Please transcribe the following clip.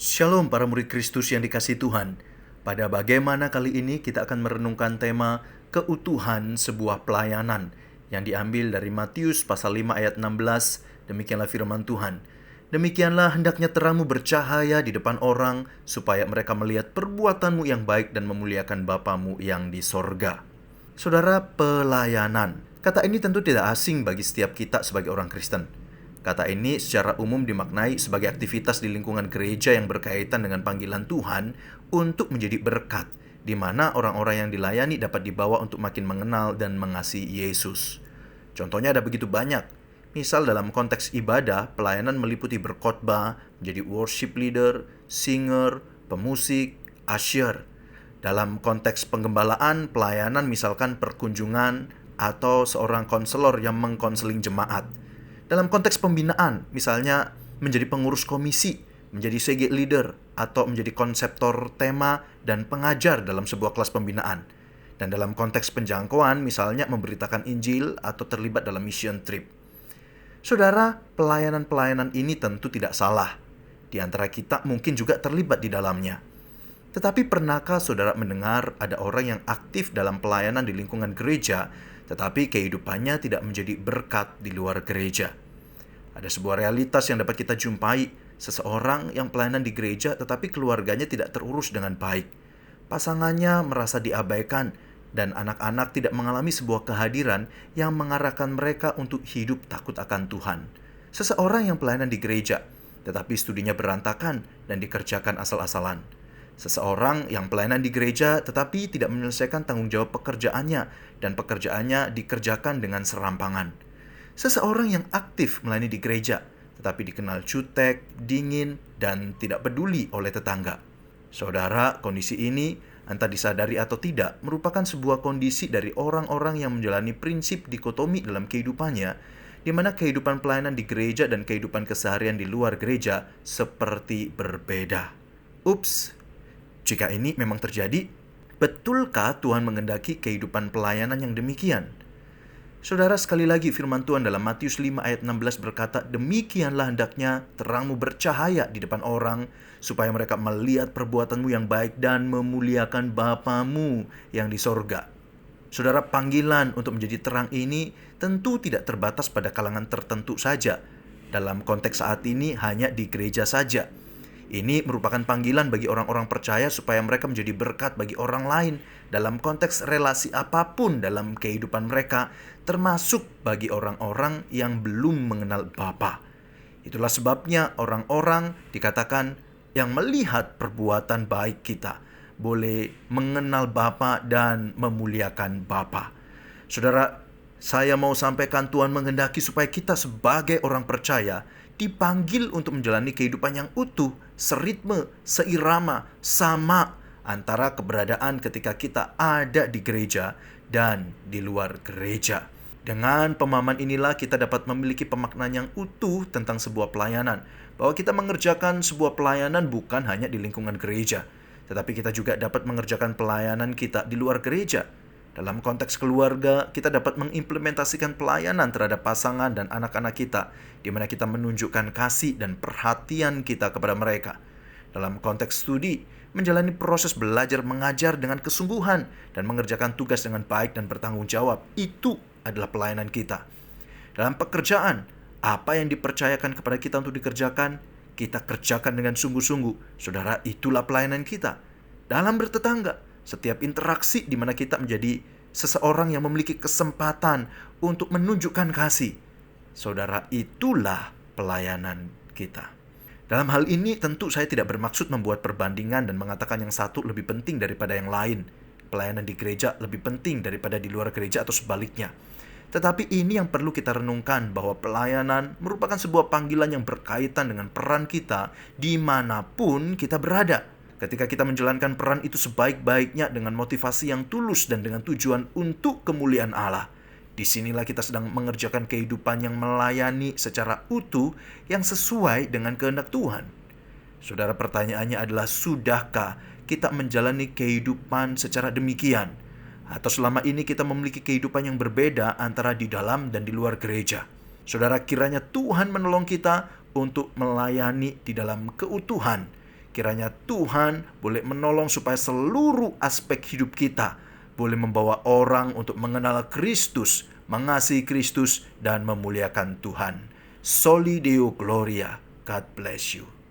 Shalom para murid Kristus yang dikasihi Tuhan. Pada bagaimana kali ini kita akan merenungkan tema keutuhan sebuah pelayanan yang diambil dari Matius pasal 5 ayat 16. Demikianlah firman Tuhan. Demikianlah hendaknya terangmu bercahaya di depan orang supaya mereka melihat perbuatanmu yang baik dan memuliakan Bapamu yang di sorga. Saudara, pelayanan. Kata ini tentu tidak asing bagi setiap kita sebagai orang Kristen. Kata ini secara umum dimaknai sebagai aktivitas di lingkungan gereja yang berkaitan dengan panggilan Tuhan untuk menjadi berkat, di mana orang-orang yang dilayani dapat dibawa untuk makin mengenal dan mengasihi Yesus. Contohnya ada begitu banyak. Misal dalam konteks ibadah, pelayanan meliputi berkhotbah, menjadi worship leader, singer, pemusik, usher. Dalam konteks penggembalaan, pelayanan misalkan perkunjungan atau seorang konselor yang mengkonseling jemaat. Dalam konteks pembinaan, misalnya menjadi pengurus komisi, menjadi CG leader, atau menjadi konseptor tema dan pengajar dalam sebuah kelas pembinaan. Dan dalam konteks penjangkauan, misalnya memberitakan Injil atau terlibat dalam mission trip. Saudara, pelayanan-pelayanan ini tentu tidak salah. Di antara kita mungkin juga terlibat di dalamnya. Tetapi pernahkah saudara mendengar ada orang yang aktif dalam pelayanan di lingkungan gereja, tetapi kehidupannya tidak menjadi berkat di luar gereja? Ada sebuah realitas yang dapat kita jumpai, seseorang yang pelayanan di gereja tetapi keluarganya tidak terurus dengan baik. Pasangannya merasa diabaikan dan anak-anak tidak mengalami sebuah kehadiran yang mengarahkan mereka untuk hidup takut akan Tuhan. Seseorang yang pelayanan di gereja tetapi studinya berantakan dan dikerjakan asal-asalan. Seseorang yang pelayanan di gereja tetapi tidak menyelesaikan tanggung jawab pekerjaannya dan pekerjaannya dikerjakan dengan serampangan. Seseorang yang aktif melayani di gereja tetapi dikenal jutek, dingin, dan tidak peduli oleh tetangga. Saudara, kondisi ini entah disadari atau tidak merupakan sebuah kondisi dari orang-orang yang menjalani prinsip dikotomi dalam kehidupannya, di mana kehidupan pelayanan di gereja dan kehidupan keseharian di luar gereja seperti berbeda. Ups, jika ini memang terjadi, betulkah Tuhan menghendaki kehidupan pelayanan yang demikian? Saudara, sekali lagi firman Tuhan dalam Matius 5 ayat 16 berkata, "Demikianlah hendaknya terangmu bercahaya di depan orang, supaya mereka melihat perbuatanmu yang baik dan memuliakan Bapamu yang di sorga." Saudara, panggilan untuk menjadi terang ini tentu tidak terbatas pada kalangan tertentu saja. Dalam konteks saat ini hanya di gereja saja. Ini merupakan panggilan bagi orang-orang percaya supaya mereka menjadi berkat bagi orang lain dalam konteks relasi apapun dalam kehidupan mereka, termasuk bagi orang-orang yang belum mengenal Bapa. Itulah sebabnya orang-orang dikatakan yang melihat perbuatan baik kita boleh mengenal Bapa dan memuliakan Bapa. Saudara, saya mau sampaikan Tuhan menghendaki supaya kita sebagai orang percaya dipanggil untuk menjalani kehidupan yang utuh, seritme, seirama, sama antara keberadaan ketika kita ada di gereja dan di luar gereja. Dengan pemahaman inilah kita dapat memiliki pemaknaan yang utuh tentang sebuah pelayanan, bahwa kita mengerjakan sebuah pelayanan bukan hanya di lingkungan gereja, tetapi kita juga dapat mengerjakan pelayanan kita di luar gereja. Dalam konteks keluarga, kita dapat mengimplementasikan pelayanan terhadap pasangan dan anak-anak kita, di mana kita menunjukkan kasih dan perhatian kita kepada mereka. Dalam konteks studi, menjalani proses belajar mengajar dengan kesungguhan dan mengerjakan tugas dengan baik dan bertanggung jawab, itu adalah pelayanan kita. Dalam pekerjaan, apa yang dipercayakan kepada kita untuk dikerjakan, kita kerjakan dengan sungguh-sungguh. Saudara, itulah pelayanan kita. Dalam bertetangga, setiap interaksi di mana kita menjadi seseorang yang memiliki kesempatan untuk menunjukkan kasih. Saudara, itulah pelayanan kita. Dalam hal ini tentu saya tidak bermaksud membuat perbandingan dan mengatakan yang satu lebih penting daripada yang lain. Pelayanan di gereja lebih penting daripada di luar gereja atau sebaliknya. Tetapi ini yang perlu kita renungkan, bahwa pelayanan merupakan sebuah panggilan yang berkaitan dengan peran kita dimanapun kita berada. Ketika kita menjalankan peran itu sebaik-baiknya dengan motivasi yang tulus dan dengan tujuan untuk kemuliaan Allah, disinilah kita sedang mengerjakan kehidupan yang melayani secara utuh yang sesuai dengan kehendak Tuhan. Saudara, pertanyaannya adalah, sudahkah kita menjalani kehidupan secara demikian? Atau selama ini kita memiliki kehidupan yang berbeda antara di dalam dan di luar gereja? Saudara, kiranya Tuhan menolong kita untuk melayani di dalam keutuhan. Kiranya Tuhan boleh menolong supaya seluruh aspek hidup kita boleh membawa orang untuk mengenal Kristus, mengasihi Kristus, dan memuliakan Tuhan. Soli Deo Gloria. God bless you.